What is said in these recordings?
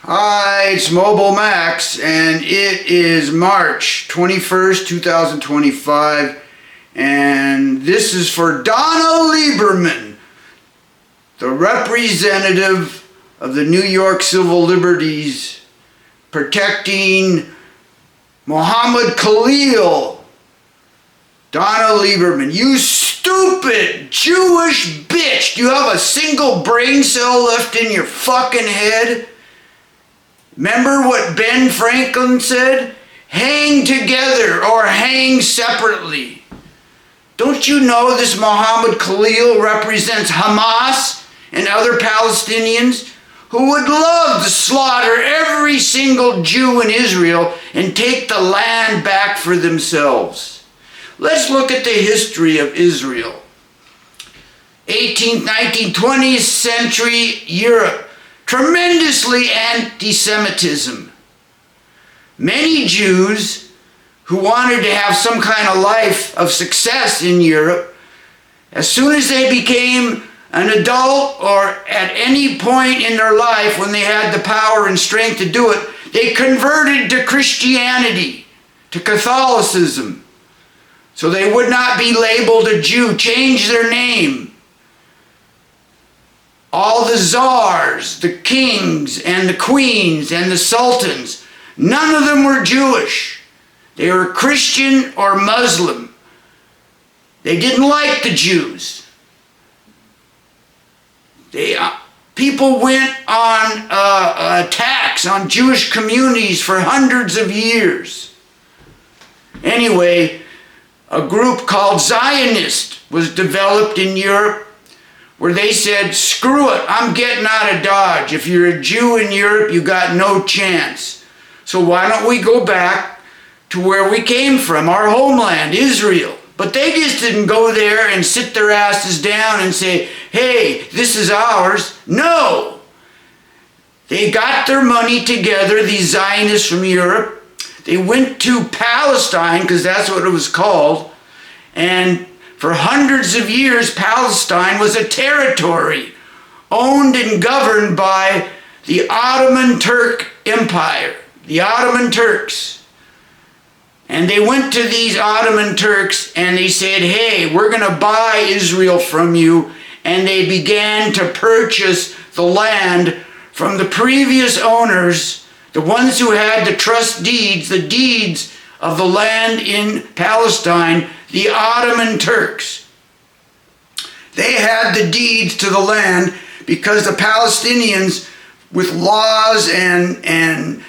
Hi, it's Mobile Max, and it is March 21st, 2025, and this is for Donna Lieberman, the representative of the New York Civil Liberties, protecting Mohammed Kalil. Donna Lieberman, you stupid Jewish bitch! Do you have a single brain cell left in your fucking head? Remember what Ben Franklin said? Hang together or hang separately. Don't you know this Mohammed Kalil represents Hamas and other Palestinians who would love to slaughter every single Jew in Israel and take the land back for themselves? Let's look at the history of Israel. 18th, 19th, 20th century Europe. Tremendously anti-Semitism. Many Jews who wanted to have some kind of life of success in Europe, as soon as they became an adult or at any point in their life when they had the power and strength to do it, they converted to Christianity, to Catholicism, so they would not be labeled a Jew, changed their name. All the czars, the kings, and the queens, and the sultans, none of them were Jewish. They were Christian or Muslim. They didn't like the Jews. People went on attacks on Jewish communities for hundreds of years. Anyway, a group called Zionist was developed in Europe, where they said, screw it, I'm getting out of Dodge. If you're a Jew in Europe, you got no chance. So why don't we go back to where we came from, our homeland, Israel? But they just didn't go there and sit their asses down and say, hey, this is ours. No. They got their money together, these Zionists from Europe. They went to Palestine, because that's what it was called, and for hundreds of years, Palestine was a territory owned and governed by the Ottoman Turk Empire, the Ottoman Turks. And they went to these Ottoman Turks and they said, hey, we're going to buy Israel from you. And they began to purchase the land from the previous owners, the ones who had the trust deeds, the deeds of the land in Palestine, the Ottoman Turks. They had the deeds to the land because the Palestinians, with laws and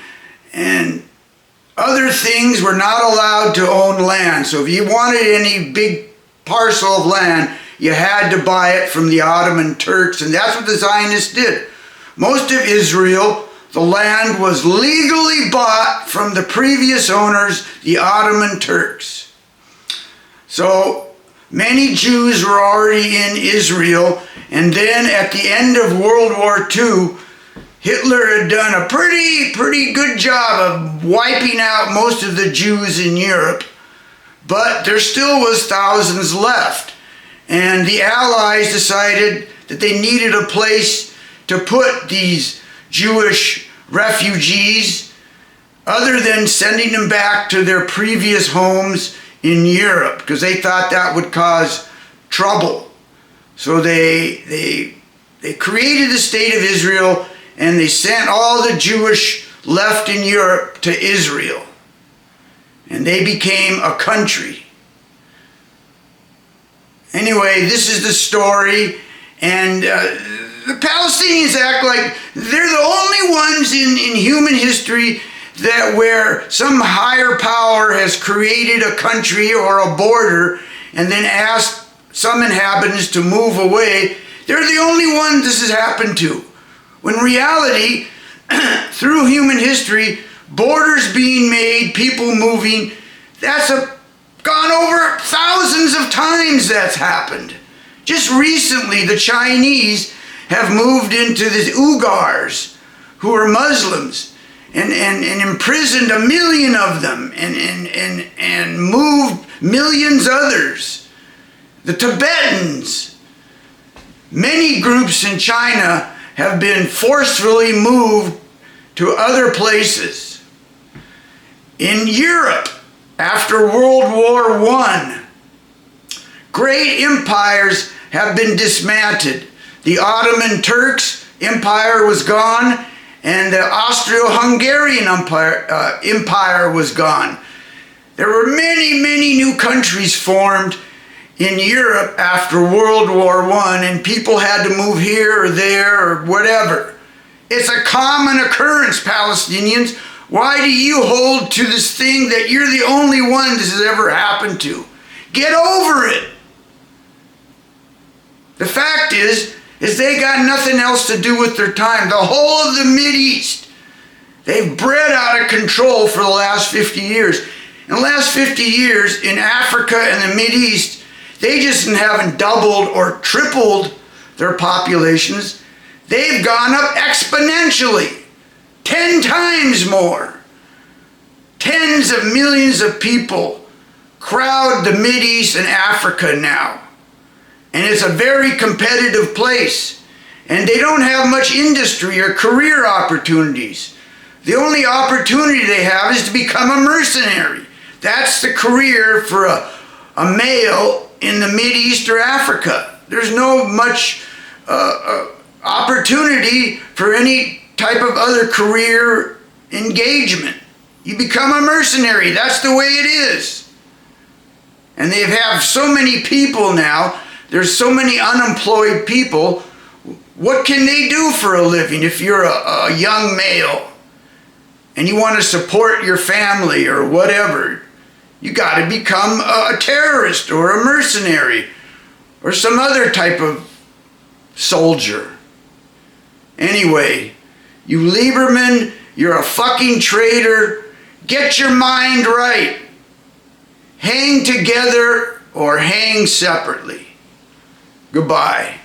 other things, were not allowed to own land. So if you wanted any big parcel of land, you had to buy it from the Ottoman Turks, and that's what the Zionists did. Most of Israel, the land was legally bought from the previous owners, the Ottoman Turks. So many Jews were already in Israel, and then at the end of World War II, Hitler had done a pretty good job of wiping out most of the Jews in Europe, but there still was thousands left. And the Allies decided that they needed a place to put these Jewish refugees other than sending them back to their previous homes in Europe, because they thought that would cause trouble. So they created the state of Israel, and they sent all the Jewish left in Europe to Israel. And they became a country. Anyway, this is the story, and the Palestinians act like they're the only ones in human history that where some higher power has created a country or a border and then asked some inhabitants to move away. They're the only ones this has happened to. When in reality, through human history, borders being made, people moving, that's gone over thousands of times that's happened. Just recently, the Chinese have moved into the Uyghurs, who are Muslims, and imprisoned 1 million of them, and moved millions others. The Tibetans, many groups in China have been forcefully moved to other places. In Europe, after World War I, great empires have been dismantled. The Ottoman Turks Empire was gone, and the Austro-Hungarian Empire was gone. There were many, many new countries formed in Europe after World War I, and people had to move here or there or whatever. It's a common occurrence, Palestinians. Why do you hold to this thing that you're the only one this has ever happened to? Get over it. The fact is they got nothing else to do with their time. The whole of the Mideast, they've bred out of control for the last 50 years. In the last 50 years, in Africa and the Mideast, they just haven't doubled or tripled their populations. They've gone up exponentially, 10 times more. Tens of millions of people crowd the Mideast and Africa now. And it's a very competitive place. And they don't have much industry or career opportunities. The only opportunity they have is to become a mercenary. That's the career for a male in the Mideast or Africa. There's no much opportunity for any type of other career engagement. You become a mercenary. That's the way it is. And they have so many people now. There's so many unemployed people. What can they do for a living if you're a young male and you want to support your family or whatever? You got to become a terrorist or a mercenary or some other type of soldier. Anyway, you Lieberman, you're a fucking traitor. Get your mind right. Hang together or hang separately. Goodbye.